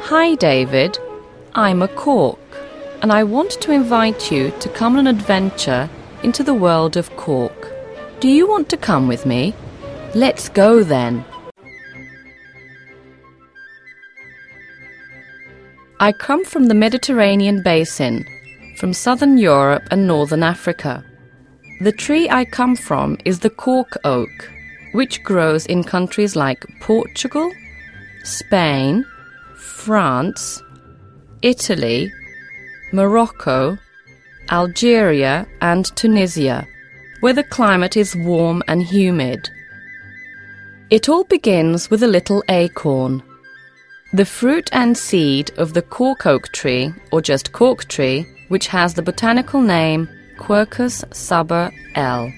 Hi David, I'm a cork and I want to invite you to come on an adventure into the world of Cork. Do you want to come with me? Let's go then. I come from the Mediterranean basin, from southern Europe and northern Africa. The tree I come from is the cork oak, which grows in countries like Portugal, Spain, France, Italy, Morocco, Algeria and Tunisia, where the climate is warm and humid. It all begins with a little acorn. The fruit and seed of the cork oak tree, or just cork tree, which has the botanical name Quercus subber L.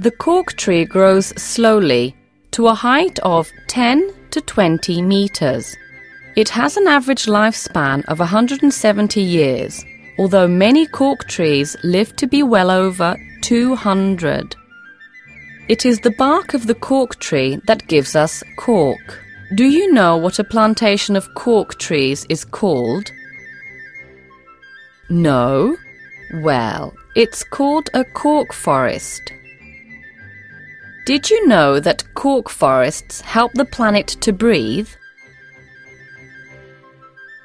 The cork tree grows slowly to a height of 10 to 20 meters. It has an average lifespan of 170 years, although many cork trees live to be well over 200. It is the bark of the cork tree that gives us cork. Do you know what a plantation of cork trees is called? No? Well, it's called a cork forest. Did you know that cork forests help the planet to breathe?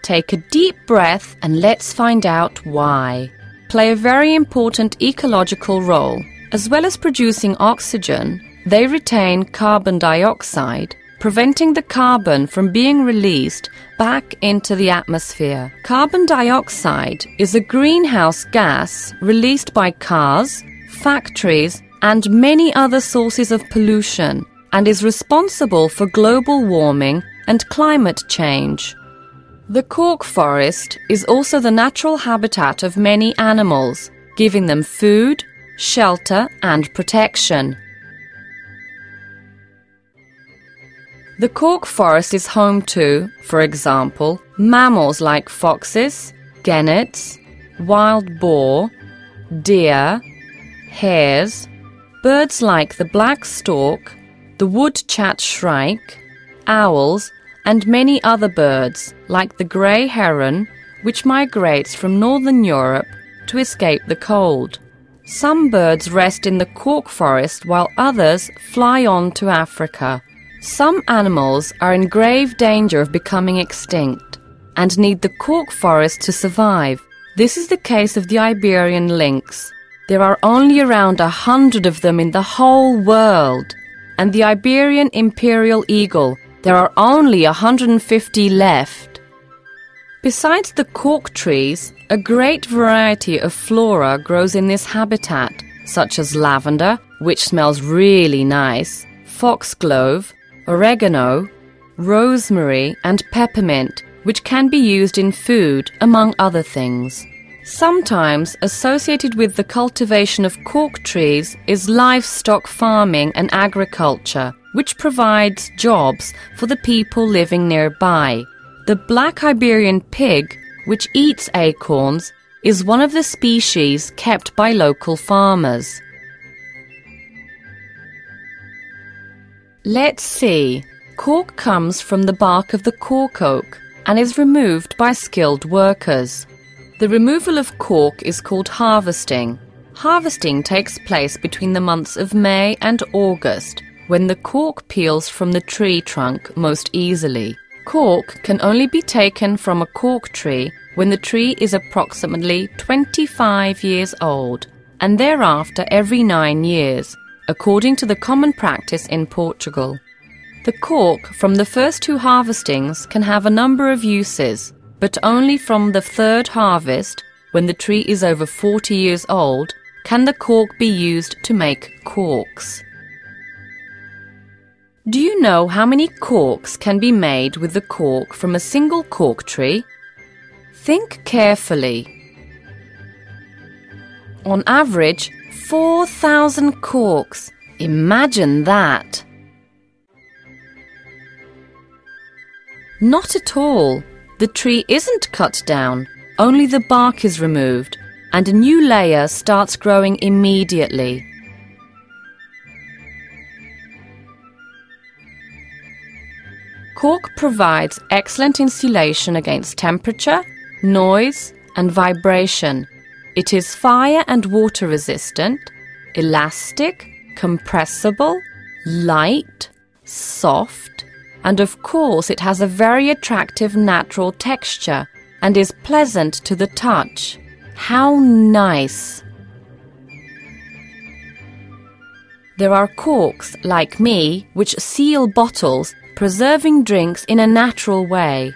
Take a deep breath and let's find out why. Play a very important ecological role. As well as producing oxygen, they retain carbon dioxide, preventing the carbon from being released back into the atmosphere. Carbon dioxide is a greenhouse gas released by cars, factories, and many other sources of pollution, and is responsible for global warming and climate change. The cork forest is also the natural habitat of many animals, giving them food, shelter, and protection. The cork forest is home to, for example, mammals like foxes, gannets, wild boar, deer, hares, birds like the black stork, the wood-chat shrike, owls, and many other birds like the grey heron, which migrates from northern Europe to escape the cold. Some birds rest in the cork forest while others fly on to Africa. Some animals are in grave danger of becoming extinct and need the cork forest to survive. This is the case of the Iberian lynx. There are only around 100 of them in the whole world. And the Iberian imperial eagle, there are only 150 left. Besides the cork trees, a great variety of flora grows in this habitat, such as lavender, which smells really nice, foxglove, oregano, rosemary and peppermint, which can be used in food, among other things. Sometimes associated with the cultivation of cork trees is livestock farming and agriculture, which provides jobs for the people living nearby. The black Iberian pig, which eats acorns, is one of the species kept by local farmers. Let's see. Cork comes from the bark of the cork oak and is removed by skilled workers. The removal of cork is called harvesting. Harvesting takes place between the months of May and August, when the cork peels from the tree trunk most easily. Cork can only be taken from a cork tree when the tree is approximately 25 years old, and thereafter every 9 years, according to the common practice in Portugal. The cork from the first 2 harvestings can have a number of uses, but only from the 3rd harvest, when the tree is over 40 years old, can the cork be used to make corks. Do you know how many corks can be made with the cork from a single cork tree? Think carefully. On average, 4,000 corks. Imagine that! Not at all. The tree isn't cut down, only the bark is removed, and a new layer starts growing immediately. Cork provides excellent insulation against temperature, noise and vibration. It is fire and water resistant, elastic, compressible, light, soft, and of course it has a very attractive natural texture and is pleasant to the touch. How nice! There are corks, like me, which seal bottles, preserving drinks in a natural way.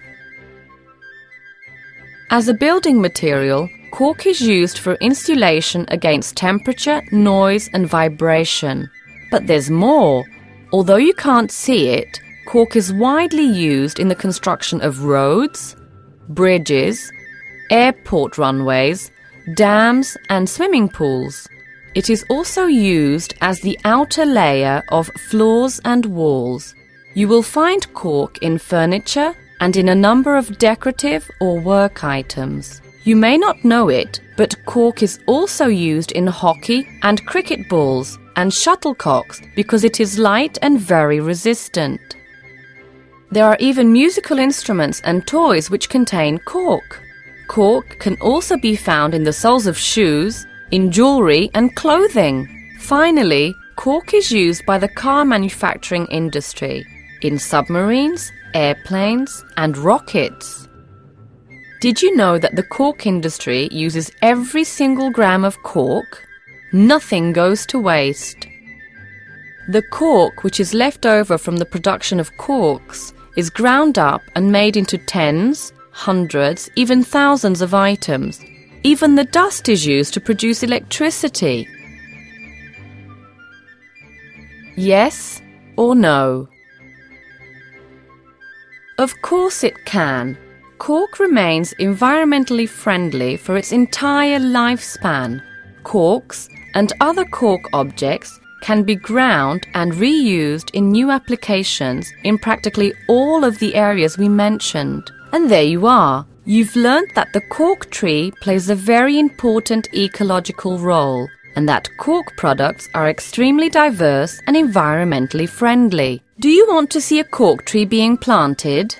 As a building material, cork is used for insulation against temperature, noise and vibration. But there's more. Although you can't see it, cork is widely used in the construction of roads, bridges, airport runways, dams and swimming pools. It is also used as the outer layer of floors and walls. You will find cork in furniture and in a number of decorative or work items. You may not know it, but cork is also used in hockey and cricket balls and shuttlecocks because it is light and very resistant. There are even musical instruments and toys which contain cork. Cork can also be found in the soles of shoes, in jewellery and clothing. Finally, cork is used by the car manufacturing industry, in submarines, airplanes and rockets. Did you know that the cork industry uses every single gram of cork? Nothing goes to waste. The cork which is left over from the production of corks is ground up and made into tens, hundreds, even thousands of items. Even the dust is used to produce electricity. Yes or no? Of course it can. Cork remains environmentally friendly for its entire lifespan. Corks and other cork objects can be ground and reused in new applications in practically all of the areas we mentioned. And there you are. You've learnt that the cork tree plays a very important ecological role and that cork products are extremely diverse and environmentally friendly. Do you want to see a cork tree being planted?